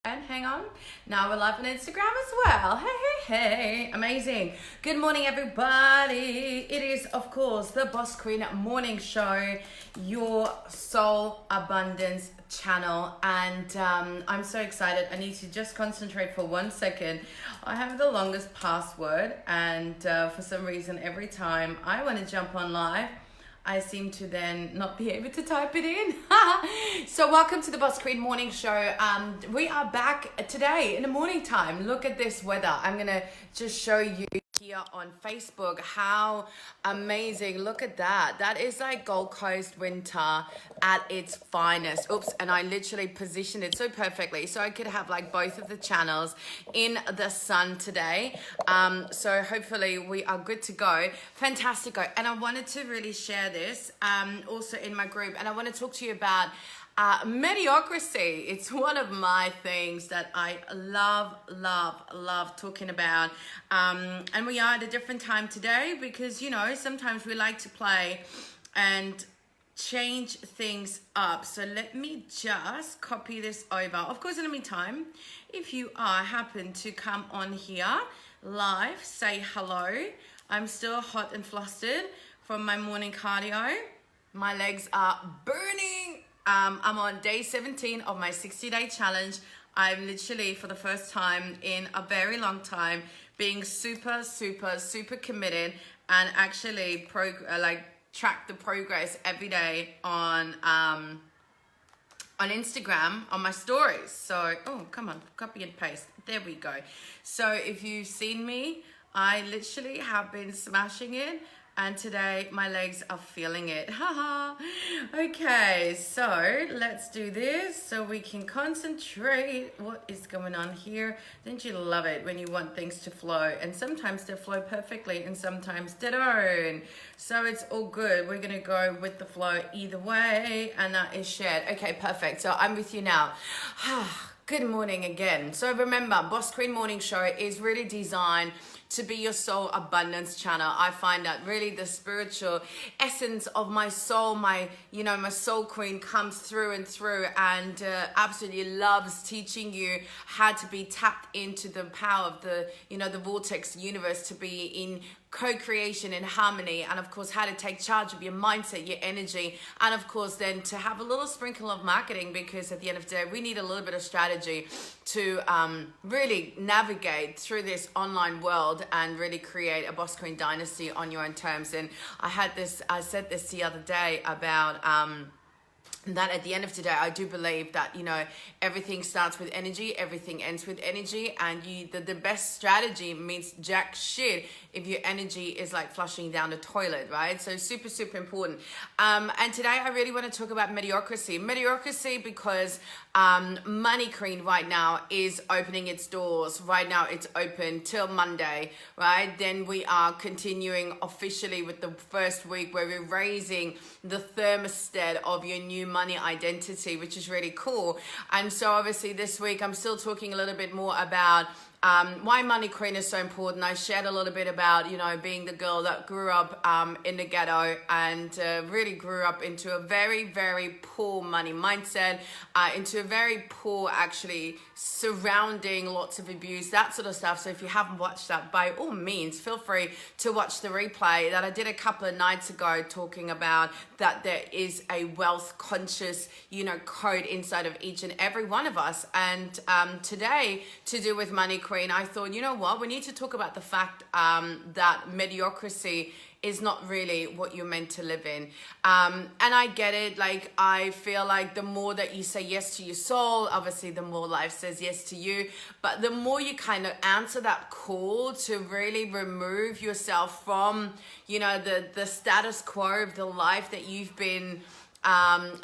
And hang on, now we're live on Instagram as well. Hey, amazing. Good morning, everybody. It is, of course, the Boss Queen Morning Show, your soul abundance channel. And I'm so excited. I need to just concentrate for 1 second. I have the longest password, and for some reason, every time I want to jump on live, I seem to then not be able to type it in. So welcome to the Boss Queen Morning Show. We are back today in the morning time. Look at this weather. I'm going to just show you here on Facebook how amazing. Look at that. That is like Gold Coast winter at its finest. Oops, and I literally positioned it so perfectly so I could have like both of the channels in the sun today. So hopefully we are good to go. Fantastic. And I wanted to really share this also in my group, and I want to talk to you about mediocrity. It's one of my things that I love talking about. And we are at a different time today because, you know, sometimes we like to play and change things up. So let me just copy this over. Of course, in the meantime, if you happen to come on here live, say hello. I'm still hot and flustered from my morning cardio. My legs are burning. I'm on day 17 of my 60-day challenge. I'm literally, for the first time in a very long time, being super committed and actually track the progress every day on Instagram, on my stories. So, oh, come on, copy and paste. There we go. So if you've seen me, I literally have been smashing it. And today my legs are feeling it. Haha. Okay, so let's do this so we can concentrate. What is going on here? Don't you love it when you want things to flow? And sometimes they flow perfectly and sometimes they don't. So it's all good. We're gonna go with the flow either way, and that is shared. Okay, perfect. So I'm with you now. Good morning again. So remember, Boss Queen Morning Show is really designed to be your soul abundance channel. I find that really the spiritual essence of my soul, my soul queen comes through and absolutely loves teaching you how to be tapped into the power of the vortex universe, to be in co-creation and harmony, and of course how to take charge of your mindset, your energy, and of course then to have a little sprinkle of marketing, because at the end of the day we need a little bit of strategy to really navigate through this online world and really create a Boss Queen dynasty on your own terms. And I said this the other day about that at the end of today, I do believe that, everything starts with energy, everything ends with energy, and the best strategy means jack shit if your energy is like flushing down the toilet, right? So super important. And today I really want to talk about mediocrity because Money Queen right now is opening its doors. Right now it's open till Monday, right? Then we are continuing officially with the first week where we're raising the thermostat of your new money identity, which is really cool. And so obviously this week I'm still talking a little bit more about why Money Queen is so important. I shared a little bit about, being the girl that grew up in the ghetto and really grew up into a very poor money mindset, into a very poor, actually, surrounding lots of abuse, that sort of stuff. So if you haven't watched that, by all means, feel free to watch the replay that I did a couple of nights ago, talking about that there is a wealth conscious, code inside of each and every one of us. And today, to do with Money Queen, I thought, you know what, we need to talk about the fact that mediocrity is not really what you're meant to live in. And I get it. Like, I feel like the more that you say yes to your soul, obviously the more life says yes to you. But the more you kind of answer that call to really remove yourself from, the status quo of the life that you've been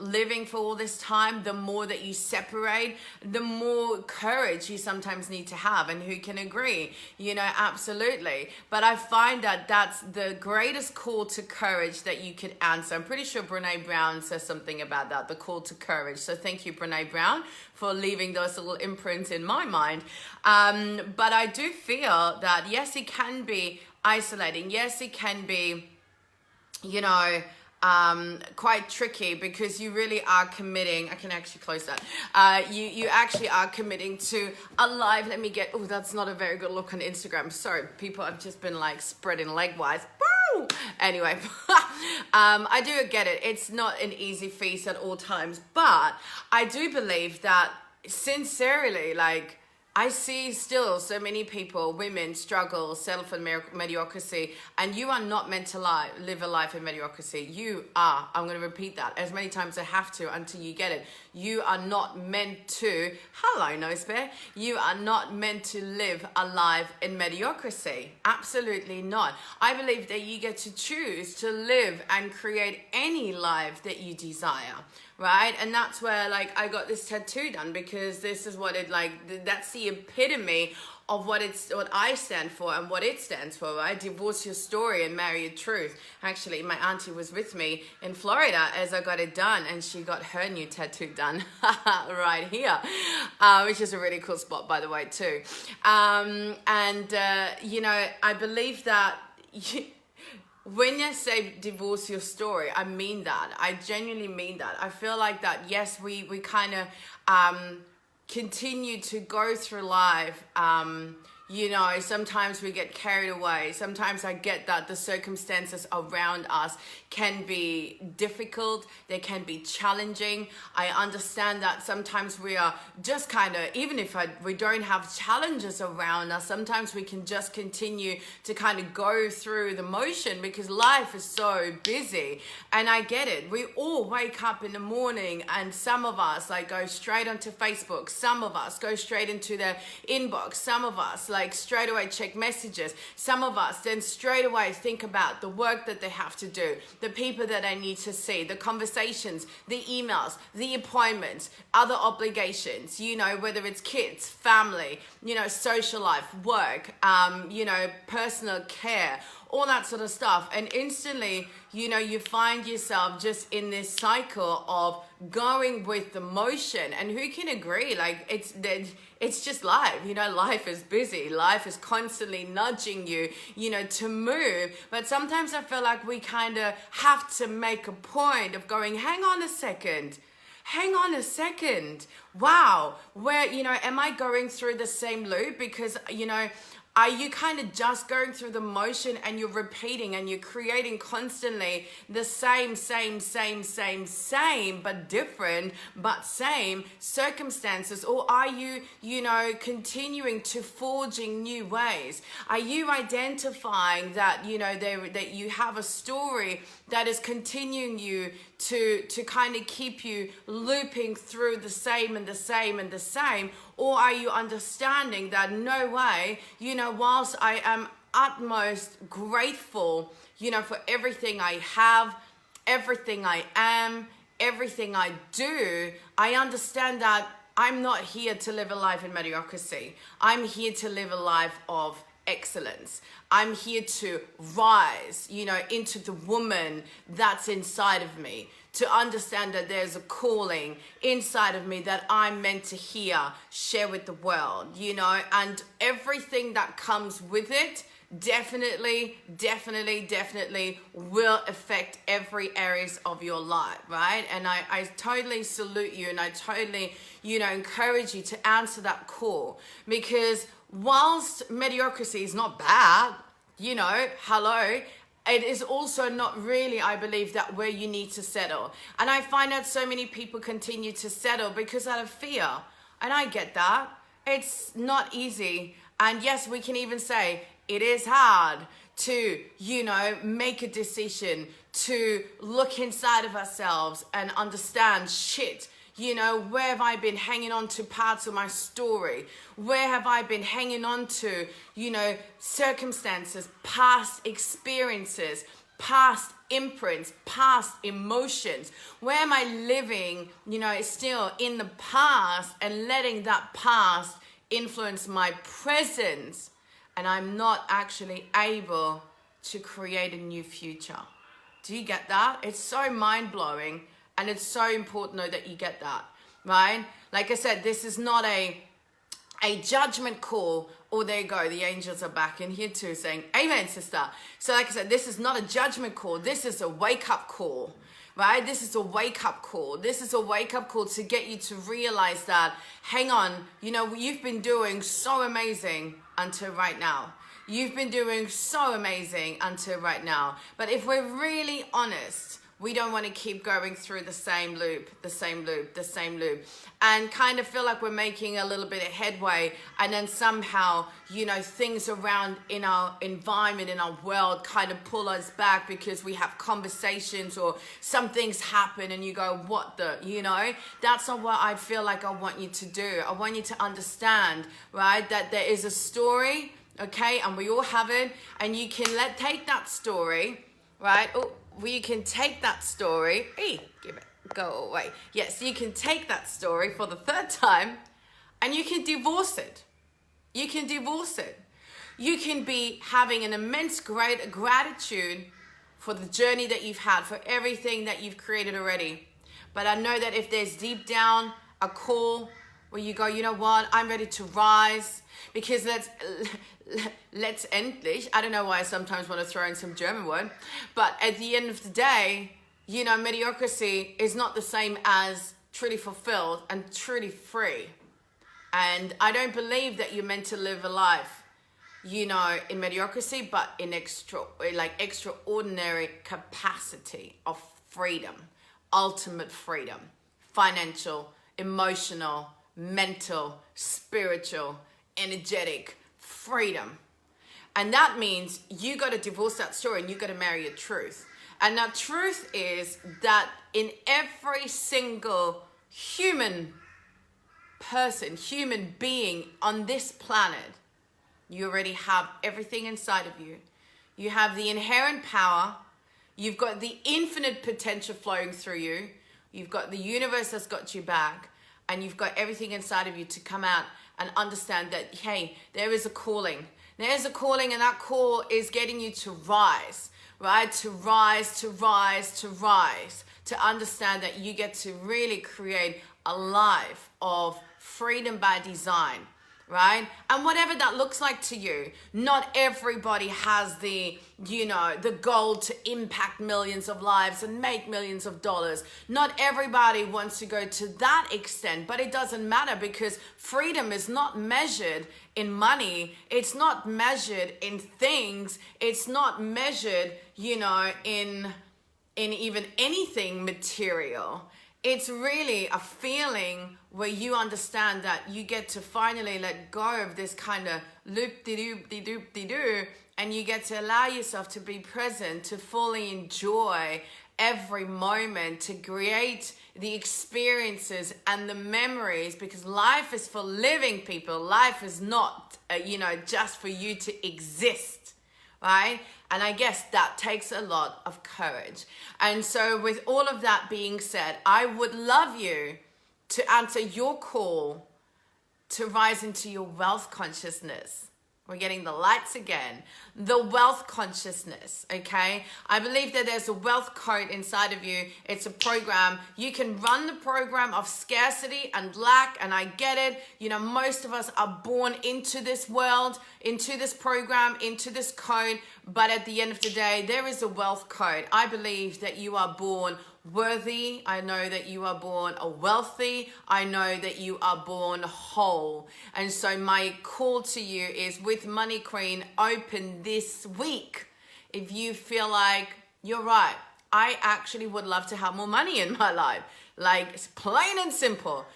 living for all this time, the more that you separate, the more courage you sometimes need to have. And who can agree? Absolutely. But I find that that's the greatest call to courage that you could answer. I'm pretty sure Brene Brown says something about that, the call to courage. So thank you, Brene Brown, for leaving those little imprints in my mind. But I do feel that, yes, it can be isolating. Yes, it can be, quite tricky, because you really are committing. I can actually close that. You actually are committing to a life. Let me get, oh, that's not a very good look on Instagram. Sorry, people, I've just been like spreading leg-wise. Woo! Anyway, I do get it. It's not an easy feast at all times, but I do believe that sincerely, like, I see still so many people, women, struggle, settle for mediocrity, and you are not meant to live a life in mediocrity. You are, I'm going to repeat that as many times as I have to until you get it. You are not meant to, hello nose bear, you are not meant to live a life in mediocrity. Absolutely not. I believe that you get to choose to live and create any life that you desire. Right? And that's where, like, I got this tattoo done, because this is what it, like, that's the epitome of what I stand for and what it stands for, right? Divorce your story and marry your truth. Actually, my auntie was with me in Florida as I got it done, and she got her new tattoo done right here, which is a really cool spot, by the way, too. You know, I believe that when I say divorce your story, I mean that. I genuinely mean that. I feel like that, yes, we kind of continue to go through life. You know, sometimes we get carried away. Sometimes I get that the circumstances around us can be difficult. They can be challenging. I understand that sometimes we are just kind of, even if we don't have challenges around us, sometimes we can just continue to kind of go through the motion, because life is so busy. And I get it. We all wake up in the morning, and some of us like go straight onto Facebook. Some of us go straight into their inbox. Some of us like straight away check messages. Some of us then straight away think about the work that they have to do, the people that they need to see, the conversations, the emails, the appointments, other obligations, you know, whether it's kids, family, you know, social life, work, you know, personal care, all that sort of stuff. And instantly, you know, you find yourself just in this cycle of going with the motion. And who can agree? Like, it's just life, you know, life is busy. Life is constantly nudging you, you know, to move. But sometimes I feel like we kind of have to make a point of going, hang on a second. Wow. Where, you know, am I going through the same loop? Because, you know, are you kind of just going through the motion and you're repeating and you're creating constantly the same, but different, but same circumstances? Or are you, you know, continuing to forging new ways? Are you identifying that, you know, that you have a story that is continuing you to kind of keep you looping through the same and the same and the same? Or are you understanding that no way, you know, whilst I am utmost grateful, you know, for everything I have, everything I am, everything I do, I understand that I'm not here to live a life in mediocrity. I'm here to live a life of excellence. I'm here to rise, you know, into the woman that's inside of me, to understand that there's a calling inside of me that I'm meant to share with the world, you know, and everything that comes with it definitely will affect every areas of your life, right? And I totally salute you, and I totally, you know, encourage you to answer that call, because whilst mediocrity is not bad, you know, hello, it is also not really, I believe, that where you need to settle. And I find that so many people continue to settle because out of fear. And I get that. It's not easy. And yes, we can even say it is hard to, you know, make a decision, to look inside of ourselves and understand, shit, you know, where have I been hanging on to parts of my story? Where have I been hanging on to, you know, circumstances, past experiences, past imprints, past emotions? Where am I living, you know, still in the past and letting that past influence my present? And I'm not actually able to create a new future. Do you get that? It's so mind-blowing. And it's so important, though, that you get that, right? Like I said, this is not a a judgment call. Oh, there you go. The angels are back in here too saying, amen, sister. So like I said, this is not a judgment call. This is a wake-up call, right? This is a wake-up call. This is a wake-up call to get you to realize that, hang on, you know, you've been doing so amazing until right now. You've been doing so amazing until right now. But if we're really honest, we don't want to keep going through the same loop, and kind of feel like we're making a little bit of headway, and then somehow, you know, things around in our environment, in our world kind of pull us back because we have conversations or some things happen and you go, what the, you know? That's not what I feel like I want you to do. I want you to understand, right, that there is a story, okay, and we all have it, and you can take that story, right? Oh, we can take that story, give it, go away. Yes, you can take that story for the third time and you can divorce it. You can divorce it. You can be having an immense great gratitude for the journey that you've had, for everything that you've created already. But I know that if there's deep down a call where you go, you know what, I'm ready to rise, because let's endlich, I don't know why I sometimes want to throw in some German word, but at the end of the day, you know, mediocrity is not the same as truly fulfilled and truly free. And I don't believe that you're meant to live a life, you know, in mediocrity, but in extraordinary capacity of freedom, ultimate freedom, financial, emotional, mental, spiritual, energetic freedom. And that means you got to divorce that story and you got to marry your truth. And that truth is that in every single human person, human being on this planet, you already have everything inside of you. You have the inherent power. You've got the infinite potential flowing through you. You've got the universe that's got you back. And you've got everything inside of you to come out and understand that, hey, there is a calling. There's a calling, and that call is getting you to rise, right? To rise, to rise, to rise. To understand that you get to really create a life of freedom by design, right? And whatever that looks like to you, not everybody has the, you know, the goal to impact millions of lives and make millions of dollars. Not everybody wants to go to that extent, but it doesn't matter, because freedom is not measured in money. It's not measured in things. It's not measured, you know, in even anything material. It's really a feeling where you understand that you get to finally let go of this kind of loop-de-doop-de-doop-de-doo, and you get to allow yourself to be present, to fully enjoy every moment, to create the experiences and the memories, because life is for living, people. Life is not, you know, just for you to exist, right? And I guess that takes a lot of courage. And so with all of that being said, I would love you to answer your call to rise into your wealth consciousness. We're getting the lights again. The wealth consciousness, okay? I believe that there's a wealth code inside of you. It's a program. You can run the program of scarcity and lack, and I get it. You know, most of us are born into this world, into this program, into this code, but at the end of the day, there is a wealth code. I believe that you are born worthy. I know that you are born wealthy. I know that you are born whole. And so my call to you is, with Money Queen open this week, if you feel like, you're right, I actually would love to have more money in my life. Like, it's plain and simple.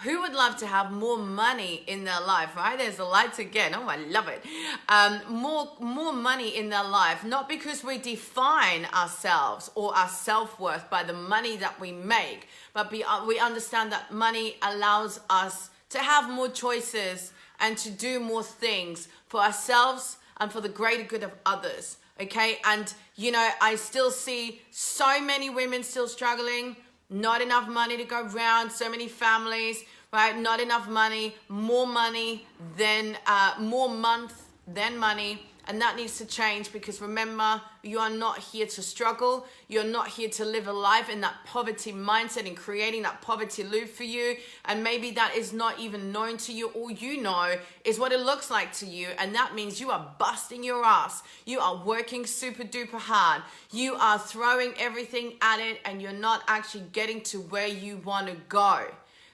Who would love to have more money in their life, right? There's the lights again. Oh, I love it. More money in their life, not because we define ourselves or our self-worth by the money that we make, but we understand that money allows us to have more choices and to do more things for ourselves and for the greater good of others, okay? And, you know, I still see so many women still struggling. Not enough money to go around, so many families, right? Not enough money, more money than, more month than money. And that needs to change, because remember, you are not here to struggle. You're not here to live a life in that poverty mindset and creating that poverty loop for you. And maybe that is not even known to you. All you know is what it looks like to you. And that means you are busting your ass. You are working super duper hard. You are throwing everything at it, and you're not actually getting to where you want to go,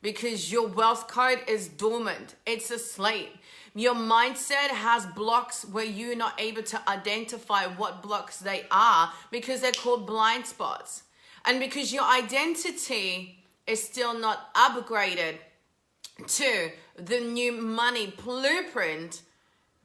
because your wealth code is dormant. It's asleep. Your mindset has blocks where you're not able to identify what blocks they are, because they're called blind spots. And because your identity is still not upgraded to the new money blueprint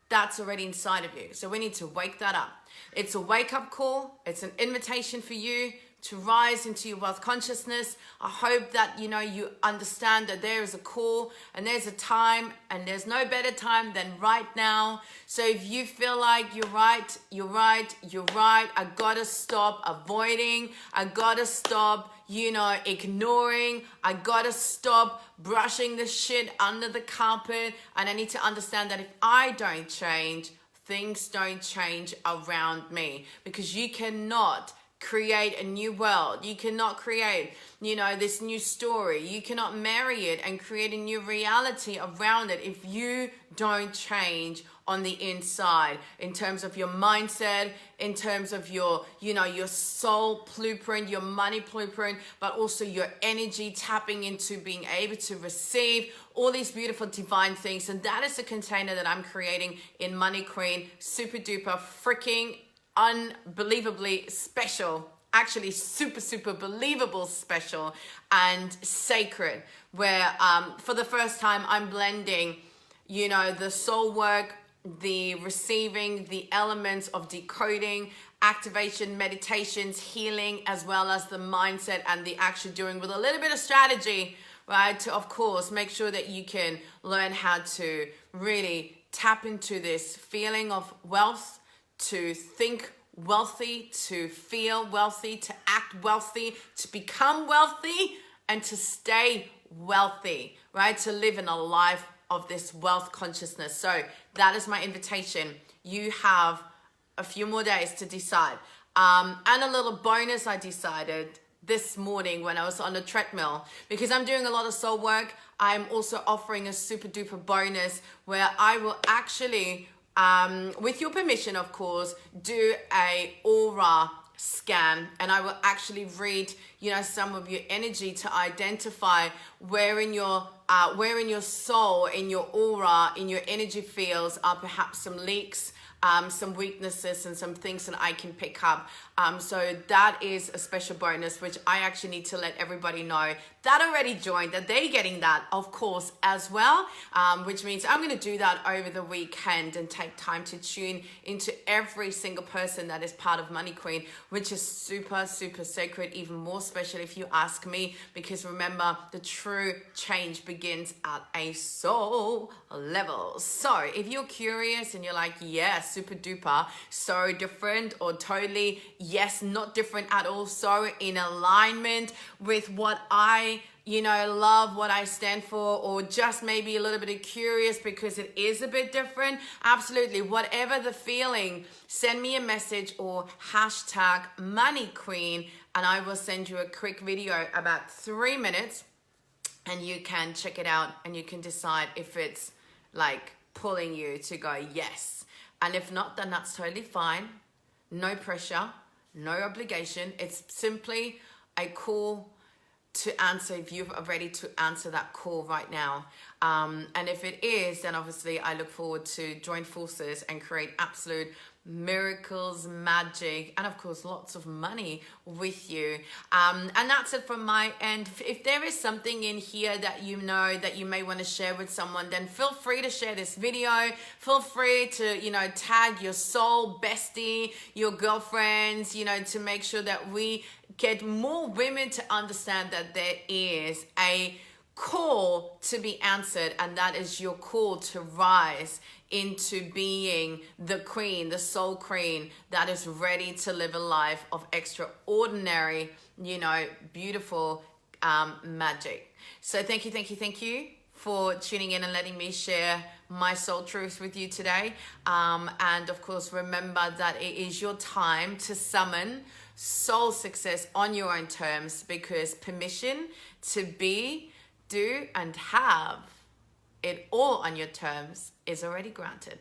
that's already inside of you. So we need to wake that up. It's a wake-up call. It's an invitation for you to rise into your wealth consciousness. I hope that you understand that there is a call and there's a time, and there's no better time than right now. So if you feel like you're right, I gotta stop avoiding, I gotta stop ignoring, I gotta stop brushing the shit under the carpet, and I need to understand that if I don't change, things don't change around me, because you cannot create a new world. You cannot create, this new story. You cannot marry it and create a new reality around it if you don't change on the inside, in terms of your mindset, in terms of your soul blueprint, your money blueprint, but also your energy, tapping into being able to receive all these beautiful divine things. And that is the container that I'm creating in Money Queen. Super duper freaking unbelievably special, actually super believable special and sacred, where for the first time I'm blending the soul work, the receiving, the elements of decoding, activation, meditations, healing, as well as the mindset and the action doing, with a little bit of strategy, right, to of course make sure that you can learn how to really tap into this feeling of wealth, to think wealthy, to feel wealthy, to act wealthy, to become wealthy, and to stay wealthy, right? To live in a life of this wealth consciousness. So that is my invitation. You have a few more days to decide. And a little bonus I decided this morning when I was on the treadmill, because I'm doing a lot of soul work, I'm also offering a super duper bonus where I will actually, with your permission, of course, do a aura scan, and I will actually read, some of your energy to identify where in your soul, in your aura, in your energy fields are perhaps some leaks, some weaknesses, and some things that I can pick up. So that is a special bonus, which I actually need to let everybody know that already joined, that they're getting that, of course, as well, which means I'm going to do that over the weekend and take time to tune into every single person that is part of Money Queen, which is super sacred, even more special if you ask me, because remember, the true change begins at a soul level. So if you're curious and you're like, yeah, super duper, so different, or totally, yes, not different at all, so in alignment with what I love, what I stand for, or just maybe a little bit of curious because it is a bit different, absolutely, whatever the feeling, send me a message or hashtag Money Queen, and I will send you a quick video about 3 minutes, and you can check it out and you can decide if it's like pulling you to go yes. And if not, then that's totally fine. No pressure, no obligation. It's simply a call to answer if you're ready to answer that call right now. And if it is, then obviously I look forward to join forces and create absolute miracles, magic, and of course lots of money with you. And that's it from my end. If there is something in here that that you may want to share with someone, then feel free to share this video. Feel free to tag your soul bestie, your girlfriends, to make sure that we get more women to understand that there is a call to be answered, and that is your call to rise into being the queen, the soul queen that is ready to live a life of extraordinary, beautiful magic. So thank you for tuning in and letting me share my soul truth with you today. And of course, remember that it is your time to summon soul success on your own terms, because permission to be, do, and have it all on your terms is already granted.